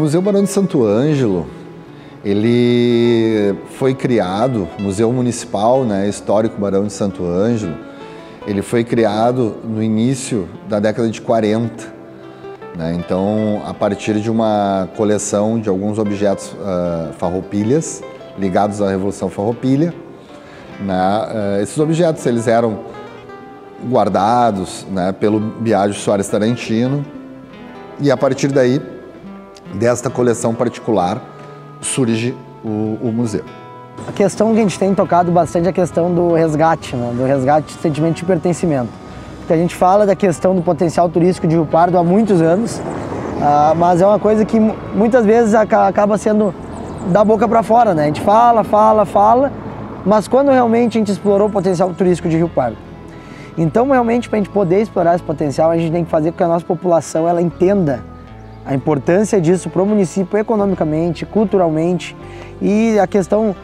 Museu Barão de Santo Ângelo, ele foi criado, Museu Municipal, né, Histórico Barão de Santo Ângelo, ele foi criado no início da década de 40, né, então a partir de uma coleção de alguns objetos farroupilhas, ligados à Revolução Farroupilha, né, esses objetos eles eram guardados, né, pelo Biagio Soares Tarantino, e a partir daí, desta coleção particular, surge o museu. A questão que a gente tem tocado bastante é a questão do resgate, né? Do resgate de sentimento de pertencimento. Porque a gente fala da questão do potencial turístico de Rio Pardo há muitos anos, mas é uma coisa que muitas vezes acaba sendo da boca para fora, né? A gente fala, mas quando realmente a gente explorou o potencial turístico de Rio Pardo? Então, realmente, para a gente poder explorar esse potencial, a gente tem que fazer com que a nossa população ela entenda a importância disso para o município economicamente, culturalmente e a questão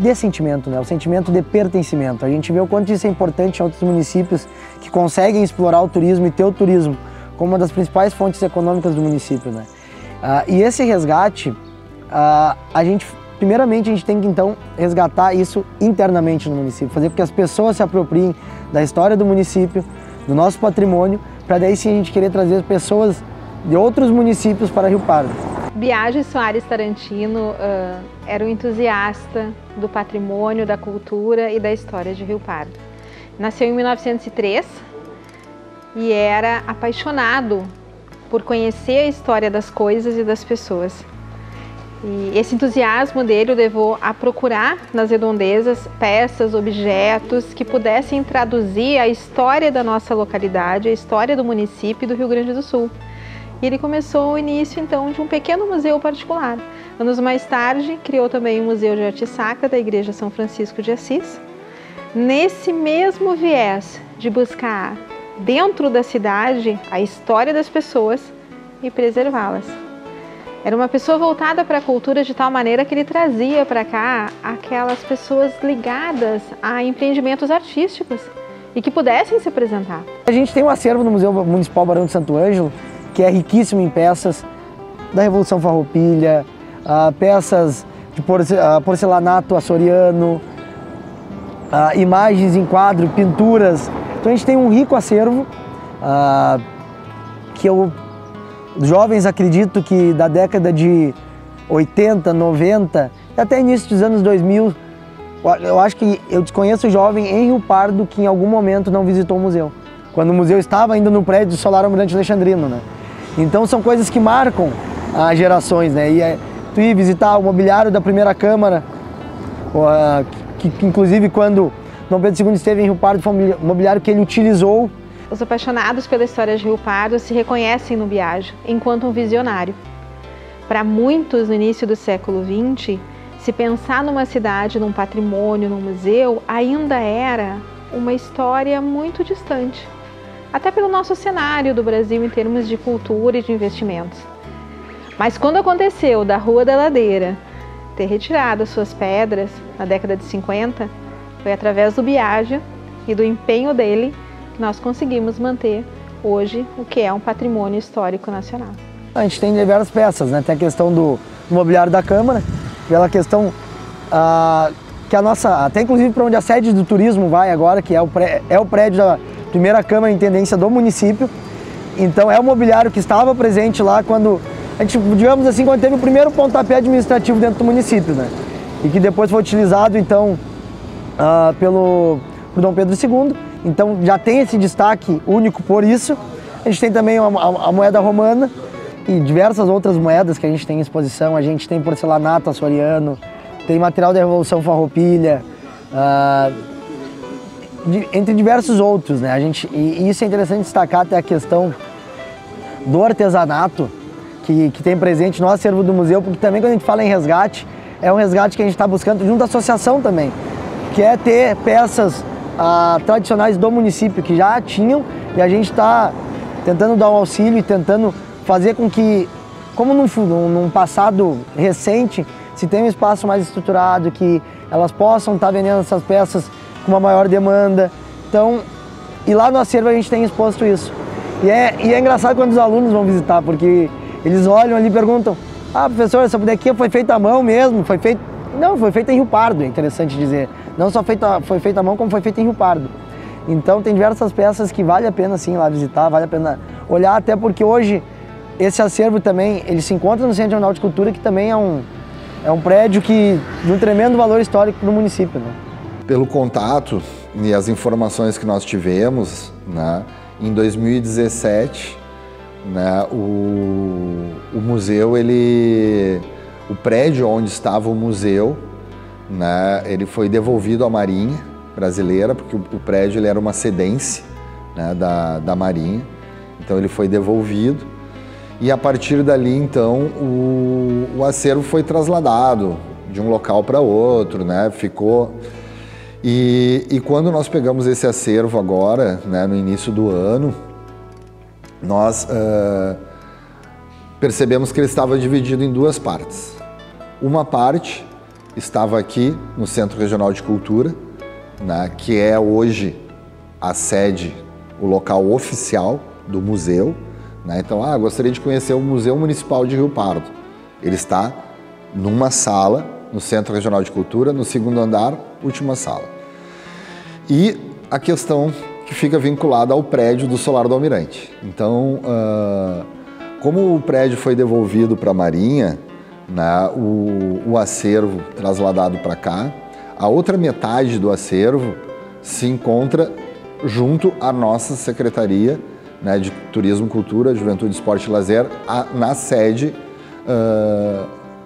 de sentimento, né? O sentimento de pertencimento. A gente vê o quanto isso é importante em outros municípios que conseguem explorar o turismo e ter o turismo como uma das principais fontes econômicas do município, né? E esse resgate, primeiramente a gente tem que então resgatar isso internamente no município, fazer com que as pessoas se apropriem da história do município, do nosso patrimônio, para daí sim a gente querer trazer pessoas de outros municípios para Rio Pardo. Biagio Soares Tarantino era um entusiasta do patrimônio, da cultura e da história de Rio Pardo. Nasceu em 1903 e era apaixonado por conhecer a história das coisas e das pessoas. E esse entusiasmo dele o levou a procurar nas redondezas peças, objetos que pudessem traduzir a história da nossa localidade, a história do município do Rio Grande do Sul. E ele começou o início, então, de um pequeno museu particular. Anos mais tarde, criou também um Museu de Arte Sacra da Igreja São Francisco de Assis. Nesse mesmo viés de buscar, dentro da cidade, a história das pessoas e preservá-las. Era uma pessoa voltada para a cultura de tal maneira que ele trazia para cá aquelas pessoas ligadas a empreendimentos artísticos e que pudessem se apresentar. A gente tem um acervo no Museu Municipal Barão de Santo Ângelo que é riquíssimo em peças da Revolução Farroupilha, peças de porcelanato açoriano, imagens em quadro, pinturas. Então a gente tem um rico acervo que os jovens acredito que da década de 80, 90 e até início dos anos 2000, eu acho que eu desconheço jovem em Rio Pardo que em algum momento não visitou o museu. Quando o museu estava ainda no prédio do Solar Almirante Alexandrino, né? Então são coisas que marcam as gerações, né? E tu ir visitar o mobiliário da primeira Câmara, que inclusive quando Dom Pedro II esteve em Rio Pardo foi um mobiliário que ele utilizou. Os apaixonados pela história de Rio Pardo se reconhecem no Biagio enquanto um visionário. Para muitos, no início do século XX, se pensar numa cidade, num patrimônio, num museu, ainda era uma história muito distante. Até pelo nosso cenário do Brasil em termos de cultura e de investimentos. Mas quando aconteceu da Rua da Ladeira ter retirado as suas pedras na década de 50, foi através do Biagio e do empenho dele que nós conseguimos manter hoje o que é um patrimônio histórico nacional. A gente tem diversas peças, né? Tem a questão do mobiliário da Câmara, pela questão que a nossa, até inclusive para onde a sede do turismo vai agora, que é o prédio da primeira Câmara de Intendência do município. Então é o mobiliário que estava presente lá quando a gente, digamos assim, quando teve o primeiro pontapé administrativo dentro do município, né? E que depois foi utilizado então por Dom Pedro II. Então já tem esse destaque único por isso. A gente tem também a moeda romana e diversas outras moedas que a gente tem em exposição. A gente tem porcelanato açoriano, tem material da Revolução Farroupilha, entre diversos outros, né? E isso é interessante destacar até a questão do artesanato que tem presente no acervo do museu, porque também quando a gente fala em resgate, é um resgate que a gente está buscando junto à associação também, que é ter peças tradicionais do município que já tinham e a gente está tentando dar um auxílio e tentando fazer com que, como num passado recente, se tenha um espaço mais estruturado, que elas possam estar vendendo essas peças com uma maior demanda. Então, e lá no acervo a gente tem exposto isso. E é engraçado quando os alunos vão visitar, porque Eles olham ali e perguntam, professor, essa bonequinha foi feita à mão mesmo? Foi feita... Não, foi feita em Rio Pardo, é interessante dizer. Não só foi feita à mão, como foi feita em Rio Pardo. Então tem diversas peças que vale a pena sim lá visitar, vale a pena olhar, até porque hoje esse acervo também, ele se encontra no Centro Regional de Cultura, que também é um prédio de um tremendo valor histórico para o município, né? Pelo contato e as informações que nós tivemos, né, em 2017, né, o museu, o prédio onde estava o museu, né, ele foi devolvido à Marinha Brasileira, porque o prédio ele era uma cedência, né, da Marinha, então ele foi devolvido. E a partir dali, então, o acervo foi trasladado de um local para outro, né? Ficou... E quando nós pegamos esse acervo agora, né, no início do ano, nós percebemos que ele estava dividido em duas partes. Uma parte estava aqui no Centro Regional de Cultura, né, que é hoje a sede, o local oficial do museu. Então, gostaria de conhecer o Museu Municipal de Rio Pardo. Ele está numa sala, no Centro Regional de Cultura, no segundo andar, última sala. E a questão que fica vinculada ao prédio do Solar do Almirante. Então, como o prédio foi devolvido para a Marinha, né, o acervo trasladado para cá, a outra metade do acervo se encontra junto à nossa Secretaria, né, de Turismo, Cultura, Juventude, Esporte e Lazer, na sede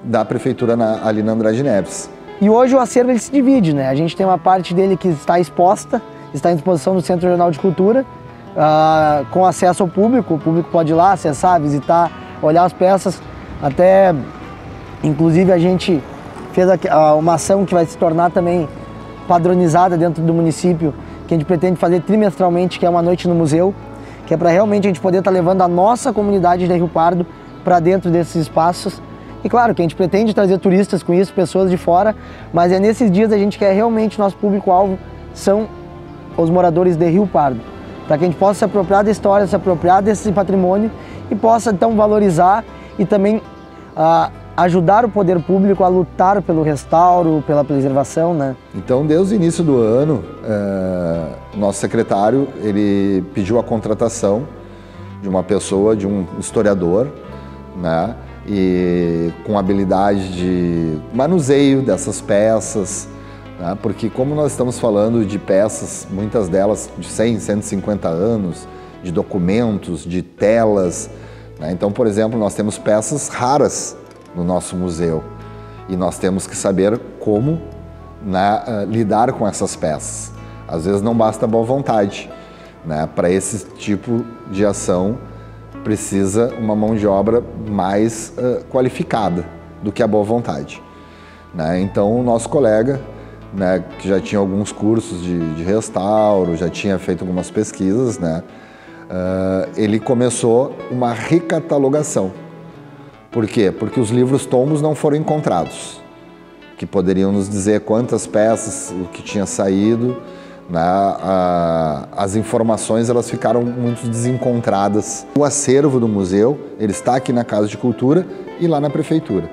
da Prefeitura ali na Andrade Neves. E hoje o acervo ele se divide, né? A gente tem uma parte dele que está exposta, está em exposição no Centro Regional de Cultura, com acesso ao público. O público pode ir lá, acessar, visitar, olhar as peças. Até, inclusive, a gente fez uma ação que vai se tornar também padronizada dentro do município, que a gente pretende fazer trimestralmente, que é uma noite no museu, que é para realmente a gente poder estar levando a nossa comunidade de Rio Pardo para dentro desses espaços. E claro que a gente pretende trazer turistas com isso, pessoas de fora, mas é nesses dias a gente quer realmente, nosso público-alvo são os moradores de Rio Pardo, para que a gente possa se apropriar da história, se apropriar desse patrimônio e possa então valorizar e também ajudar o poder público a lutar pelo restauro, pela preservação, né? Então, desde o início do ano, o nosso secretário ele pediu a contratação de uma pessoa, de um historiador, né? E com habilidade de manuseio dessas peças, né? Porque como nós estamos falando de peças, muitas delas de 100, 150 anos, de documentos, de telas, né? Então, por exemplo, nós temos peças raras no nosso museu e nós temos que saber como, né, lidar com essas peças. Às vezes não basta boa vontade, né? Para esse tipo de ação precisa uma mão de obra mais qualificada do que a boa vontade, né? Então o nosso colega, né, que já tinha alguns cursos de restauro, já tinha feito algumas pesquisas, né, ele começou uma recatalogação. Por quê? Porque os livros tombos não foram encontrados, que poderiam nos dizer quantas peças, o que tinha saído, né? As informações elas ficaram muito desencontradas. O acervo do museu ele está aqui na Casa de Cultura e lá na Prefeitura.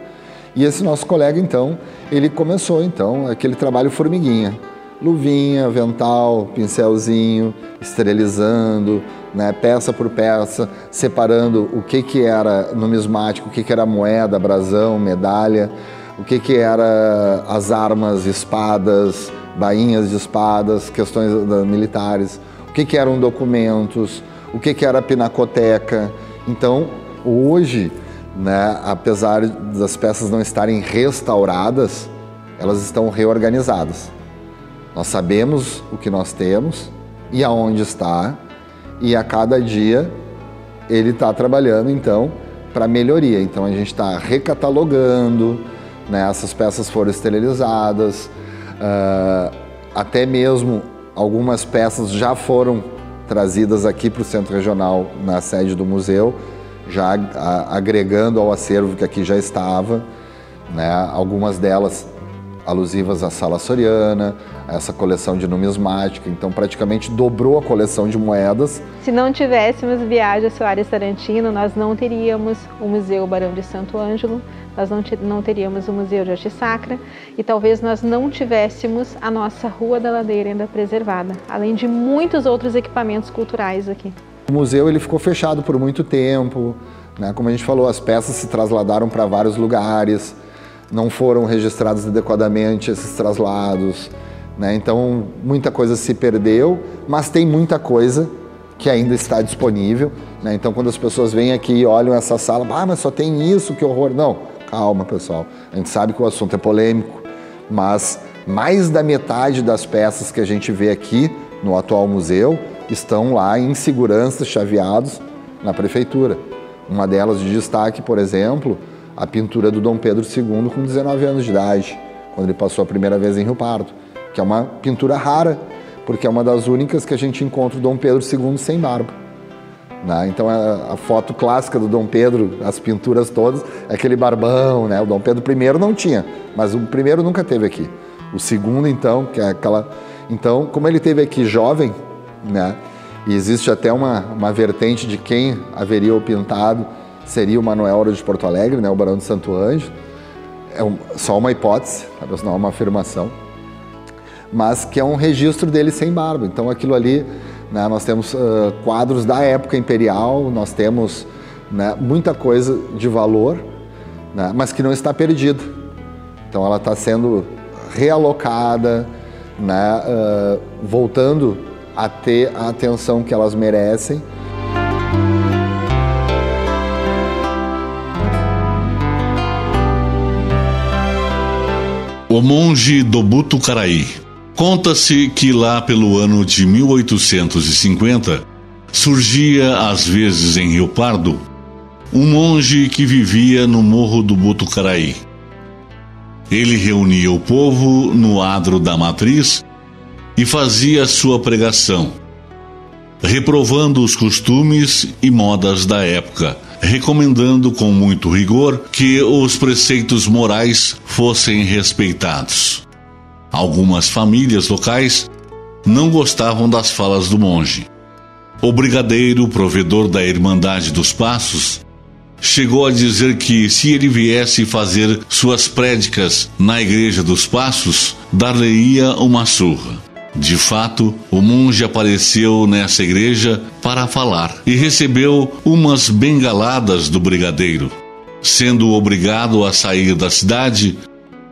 E esse nosso colega, então, ele começou então aquele trabalho formiguinha. Luvinha, avental, pincelzinho, esterilizando, né, peça por peça, separando o que era numismático, o que era moeda, brasão, medalha, o que era as armas, espadas, bainhas de espadas, questões militares, o que eram documentos, o que era a pinacoteca. Então, hoje, né, apesar das peças não estarem restauradas, elas estão reorganizadas. Nós sabemos o que nós temos e aonde está, e a cada dia ele está trabalhando, então, para melhoria. Então, a gente está recatalogando, né, essas peças foram esterilizadas, até mesmo algumas peças já foram trazidas aqui para o Centro Regional, na sede do museu, já agregando ao acervo que aqui já estava, né, algumas delas alusivas à Sala Soriana, essa coleção de numismática, então praticamente dobrou a coleção de moedas. Se não tivéssemos Viaja Soares Tarantino, nós não teríamos o Museu Barão de Santo Ângelo, nós não teríamos o Museu de Arte Sacra e talvez nós não tivéssemos a nossa Rua da Ladeira ainda preservada, além de muitos outros equipamentos culturais aqui. O museu ele ficou fechado por muito tempo, né? Como a gente falou, as peças se trasladaram para vários lugares, não foram registrados adequadamente esses traslados, né? Então muita coisa se perdeu, mas tem muita coisa que ainda está disponível, né? Então quando as pessoas vêm aqui e olham essa sala, mas só tem isso, que horror. Não, calma pessoal, a gente sabe que o assunto é polêmico, mas mais da metade das peças que a gente vê aqui no atual museu estão lá em segurança, chaveados na prefeitura. Uma delas de destaque, por exemplo, a pintura do Dom Pedro II com 19 anos de idade, quando ele passou a primeira vez em Rio Pardo, que é uma pintura rara, porque é uma das únicas que a gente encontra o Dom Pedro II sem barba. Né? Então a foto clássica do Dom Pedro, as pinturas todas, é aquele barbão, né? O Dom Pedro I não tinha, mas o primeiro nunca teve aqui. O segundo, então, que é aquela... Então, como ele teve aqui jovem, né? E existe até uma vertente de quem haveria o pintado, seria o Manuel Ouro de Porto Alegre, né? O Barão de Santo Ângelo. É só uma hipótese, não é uma afirmação, mas que é um registro dele sem barba. Então aquilo ali, né? Nós temos quadros da época imperial, nós temos, né, muita coisa de valor, né? Mas que não está perdida. Então ela está sendo realocada, né? Voltando a ter a atenção que elas merecem. O monge do Botucaraí. Conta-se que lá pelo ano de 1850 surgia às vezes em Rio Pardo um monge que vivia no Morro do Botucaraí. Ele reunia o povo no adro da matriz e fazia sua pregação, reprovando os costumes e modas da época, recomendando com muito rigor que os preceitos morais fossem respeitados. Algumas famílias locais não gostavam das falas do monge. O brigadeiro, provedor da Irmandade dos Passos, chegou a dizer que se ele viesse fazer suas prédicas na Igreja dos Passos, dar-lhe-ia uma surra. De fato, o monge apareceu nessa igreja para falar e recebeu umas bengaladas do brigadeiro, sendo obrigado a sair da cidade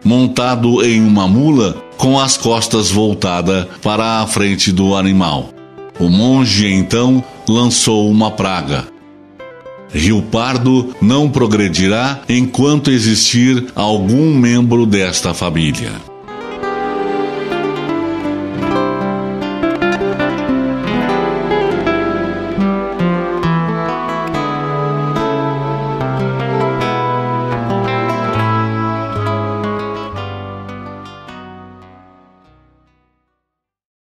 montado em uma mula com as costas voltadas para a frente do animal. O monge então lançou uma praga: Rio Pardo não progredirá enquanto existir algum membro desta família.